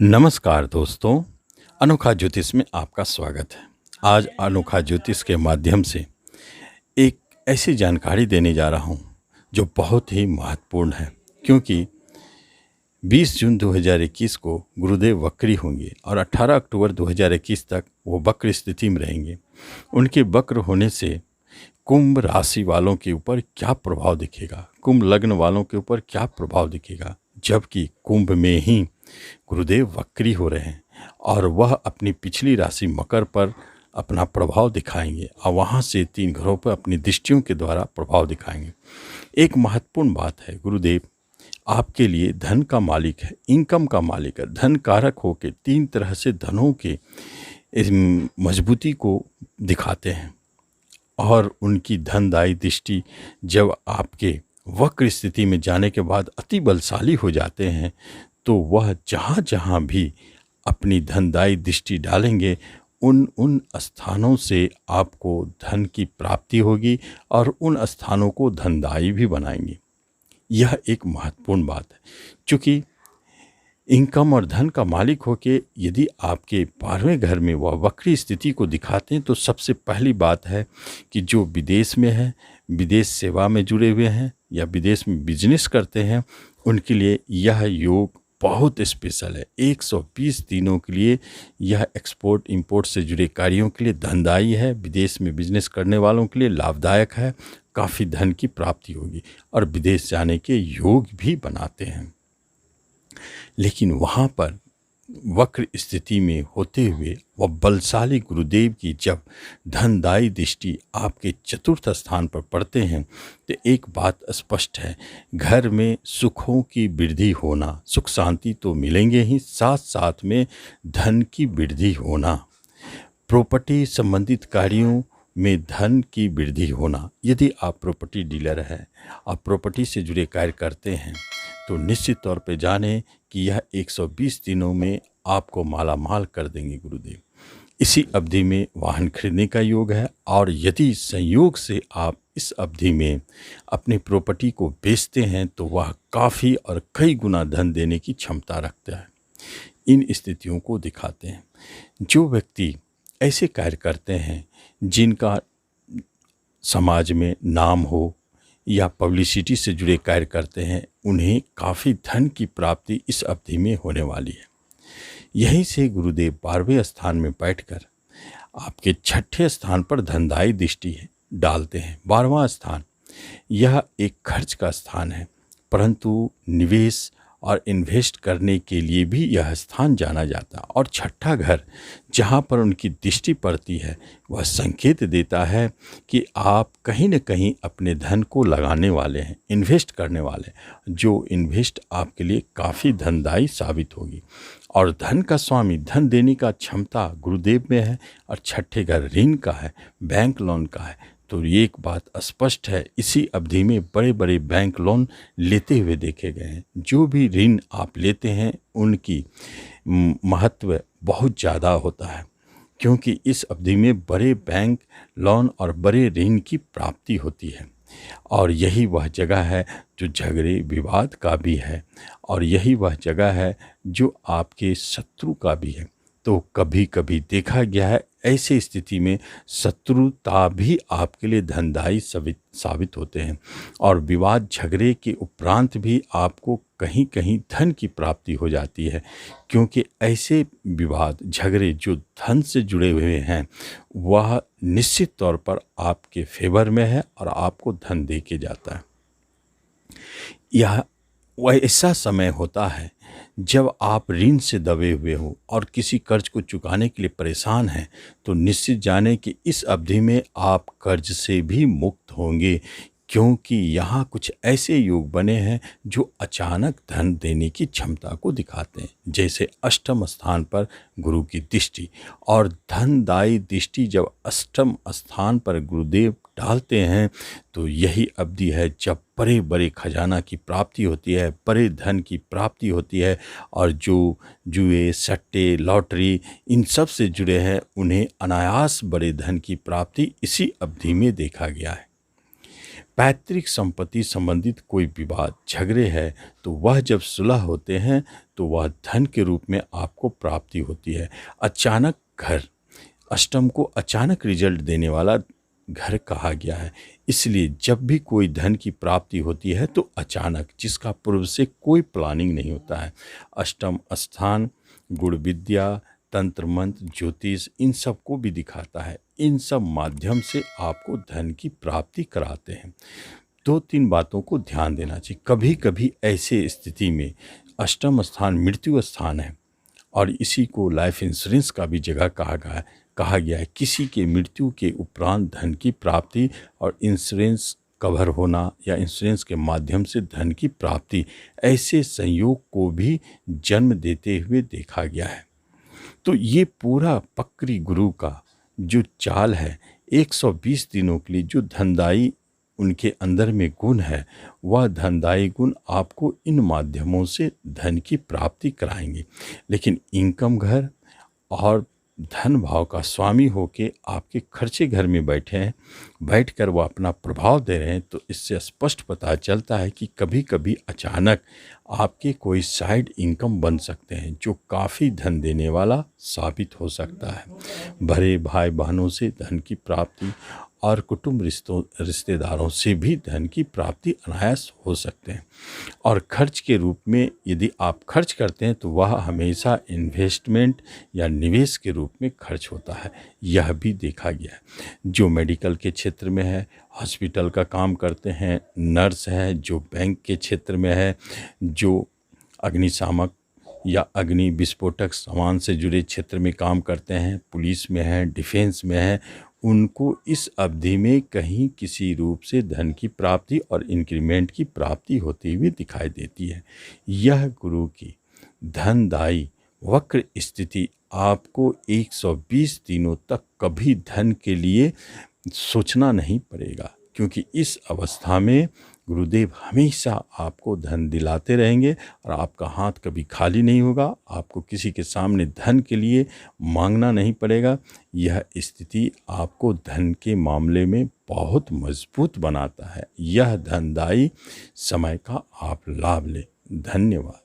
नमस्कार दोस्तों, अनोखा ज्योतिष में आपका स्वागत है। आज अनोखा ज्योतिष के माध्यम से एक ऐसी जानकारी देने जा रहा हूँ जो बहुत ही महत्वपूर्ण है, क्योंकि 20 जून 2021 को गुरुदेव वक्री होंगे और 18 अक्टूबर 2021 तक वो वक्र स्थिति में रहेंगे। उनके वक्र होने से कुंभ राशि वालों के ऊपर क्या प्रभाव दिखेगा, कुंभ लग्न वालों के ऊपर क्या प्रभाव दिखेगा, जबकि कुंभ में ही गुरुदेव वक्री हो रहे हैं और वह अपनी पिछली राशि मकर पर अपना प्रभाव दिखाएंगे और वहाँ से 3 घरों पर अपनी दृष्टियों के द्वारा प्रभाव दिखाएंगे। एक महत्वपूर्ण बात है, गुरुदेव आपके लिए धन का मालिक है, इनकम का मालिक है, धन कारक होकर 3 तरह से धनों के इस मजबूती को दिखाते हैं और उनकी धनदायी दृष्टि जब आपके वक्र स्थिति में जाने के बाद अति बलशाली हो जाते हैं, तो वह जहाँ जहाँ भी अपनी धनदायी दृष्टि डालेंगे उन उन स्थानों से आपको धन की प्राप्ति होगी और उन स्थानों को धनदायी भी बनाएंगे। यह एक महत्वपूर्ण बात है, क्योंकि इनकम और धन का मालिक होके यदि आपके 12वें घर में वह वक्री स्थिति को दिखाते हैं, तो सबसे पहली बात है कि जो विदेश में है, विदेश सेवा में जुड़े हुए हैं या विदेश में बिजनेस करते हैं, उनके लिए यह योग बहुत स्पेशल है। 120 दिनों के लिए यह एक्सपोर्ट इंपोर्ट से जुड़े कार्यों के लिए धनदायी है, विदेश में बिजनेस करने वालों के लिए लाभदायक है, काफ़ी धन की प्राप्ति होगी और विदेश जाने के योग भी बनाते हैं। लेकिन वहाँ पर वक्र स्थिति में होते हुए वह बलशाली गुरुदेव की जब धनदायी दृष्टि आपके चतुर्थ स्थान पर पड़ते हैं, तो एक बात स्पष्ट है, घर में सुखों की वृद्धि होना, सुख शांति तो मिलेंगे ही, साथ साथ में धन की वृद्धि होना, प्रॉपर्टी संबंधित कार्यों में धन की वृद्धि होना। यदि आप प्रॉपर्टी डीलर हैं, आप प्रॉपर्टी से जुड़े कार्य करते हैं, तो निश्चित तौर पे जाने कि यह 120 दिनों में आपको माला माल कर देंगे गुरुदेव। इसी अवधि में वाहन खरीदने का योग है और यदि संयोग से आप इस अवधि में अपनी प्रॉपर्टी को बेचते हैं, तो वह काफ़ी और कई गुना धन देने की क्षमता रखता है। इन स्थितियों को दिखाते हैं। जो व्यक्ति ऐसे कार्य करते हैं जिनका समाज में नाम हो या पब्लिसिटी से जुड़े कार्य करते हैं, उन्हें काफ़ी धन की प्राप्ति इस अवधि में होने वाली है। यहीं से गुरुदेव 12वें स्थान में बैठकर आपके 6ठे स्थान पर धनदायी दृष्टि डालते हैं। 12वां स्थान यह एक खर्च का स्थान है, परंतु निवेश और इन्वेस्ट करने के लिए भी यह स्थान जाना जाता है। और 6ठा घर जहाँ पर उनकी दृष्टि पड़ती है, वह संकेत देता है कि आप कहीं न कहीं अपने धन को लगाने वाले हैं, इन्वेस्ट करने वाले हैं, जो इन्वेस्ट आपके लिए काफ़ी धनदायी साबित होगी। और धन का स्वामी, धन देने का क्षमता गुरुदेव में है और 6ठे घर ऋण का है, बैंक लोन का है। तो एक बात स्पष्ट है, इसी अवधि में बड़े बड़े बैंक लोन लेते हुए देखे गए हैं। जो भी ऋण आप लेते हैं उनकी महत्व बहुत ज़्यादा होता है, क्योंकि इस अवधि में बड़े बैंक लोन और बड़े ऋण की प्राप्ति होती है। और यही वह जगह है जो झगड़े विवाद का भी है, और यही वह जगह है जो आपके शत्रु का भी है। तो कभी कभी देखा गया है ऐसी स्थिति में शत्रुता भी आपके लिए धनदायी साबित होते हैं, और विवाद झगड़े के उपरांत भी आपको कहीं कहीं धन की प्राप्ति हो जाती है, क्योंकि ऐसे विवाद झगड़े जो धन से जुड़े हुए हैं वह निश्चित तौर पर आपके फेवर में है और आपको धन दे के जाता है। यह वह ऐसा समय होता है जब आप ऋण से दबे हुए हो और किसी कर्ज को चुकाने के लिए परेशान हैं, तो निश्चित जाने कि इस अवधि में आप कर्ज से भी मुक्त होंगे, क्योंकि यहाँ कुछ ऐसे योग बने हैं जो अचानक धन देने की क्षमता को दिखाते हैं। जैसे अष्टम स्थान पर गुरु की दृष्टि, और धनदायी दृष्टि जब अष्टम स्थान पर गुरुदेव डालते हैं, तो यही अवधि है जब बड़े बड़े खजाना की प्राप्ति होती है, बड़े धन की प्राप्ति होती है। और जो जुए, सट्टे, लॉटरी इन सब से जुड़े हैं, उन्हें अनायास बड़े धन की प्राप्ति इसी अवधि में देखा गया है। पैतृक संपत्ति संबंधित कोई विवाद झगड़े है तो वह जब सुलह होते हैं तो वह धन के रूप में आपको प्राप्ति होती है। अचानक घर, अष्टम को अचानक रिजल्ट देने वाला घर कहा गया है। इसलिए जब भी कोई धन की प्राप्ति होती है तो अचानक, जिसका पूर्व से कोई प्लानिंग नहीं होता है। अष्टम स्थान गुण विद्या, तंत्र मंत्र, ज्योतिष, इन सब को भी दिखाता है। इन सब माध्यम से आपको धन की प्राप्ति कराते हैं। दो तीन बातों को ध्यान देना चाहिए। कभी कभी ऐसे स्थिति में अष्टम स्थान मृत्यु स्थान है और इसी को लाइफ इंश्योरेंस का भी जगह कहा गया है। किसी के मृत्यु के उपरांत धन की प्राप्ति और इंश्योरेंस कवर होना या इंश्योरेंस के माध्यम से धन की प्राप्ति, ऐसे संयोग को भी जन्म देते हुए देखा गया है। तो ये पूरा पकरी गुरु का जो चाल है, 120 दिनों के लिए जो धनदायी उनके अंदर में गुण है, वह धनदायी गुण आपको इन माध्यमों से धन की प्राप्ति कराएंगे। लेकिन इनकम घर और धन भाव का स्वामी होके आपके खर्चे घर में बैठे हैं, बैठकर वह अपना प्रभाव दे रहे हैं, तो इससे स्पष्ट पता चलता है कि कभी कभी अचानक आपके कोई साइड इनकम बन सकते हैं जो काफ़ी धन देने वाला साबित हो सकता है। बड़े भाई बहनों से धन की प्राप्ति और कुटुंब रिश्तेदारों से भी धन की प्राप्ति अनायास हो सकते हैं। और खर्च के रूप में यदि आप खर्च करते हैं तो वह हमेशा इन्वेस्टमेंट या निवेश के रूप में खर्च होता है, यह भी देखा गया है। जो मेडिकल के क्षेत्र में है, हॉस्पिटल का काम करते हैं, नर्स है, जो बैंक के क्षेत्र में है, जो अग्निशामक या अग्नि विस्फोटक सामान से जुड़े क्षेत्र में काम करते हैं, पुलिस में है, डिफेंस में है, उनको इस अवधि में कहीं किसी रूप से धन की प्राप्ति और इंक्रीमेंट की प्राप्ति होती हुई दिखाई देती है। यह गुरु की धनदायी वक्र स्थिति आपको 120 दिनों तक कभी धन के लिए सोचना नहीं पड़ेगा, क्योंकि इस अवस्था में गुरुदेव हमेशा आपको धन दिलाते रहेंगे और आपका हाथ कभी खाली नहीं होगा। आपको किसी के सामने धन के लिए मांगना नहीं पड़ेगा। यह स्थिति आपको धन के मामले में बहुत मजबूत बनाता है। यह धनदायी समय का आप लाभ लें। धन्यवाद।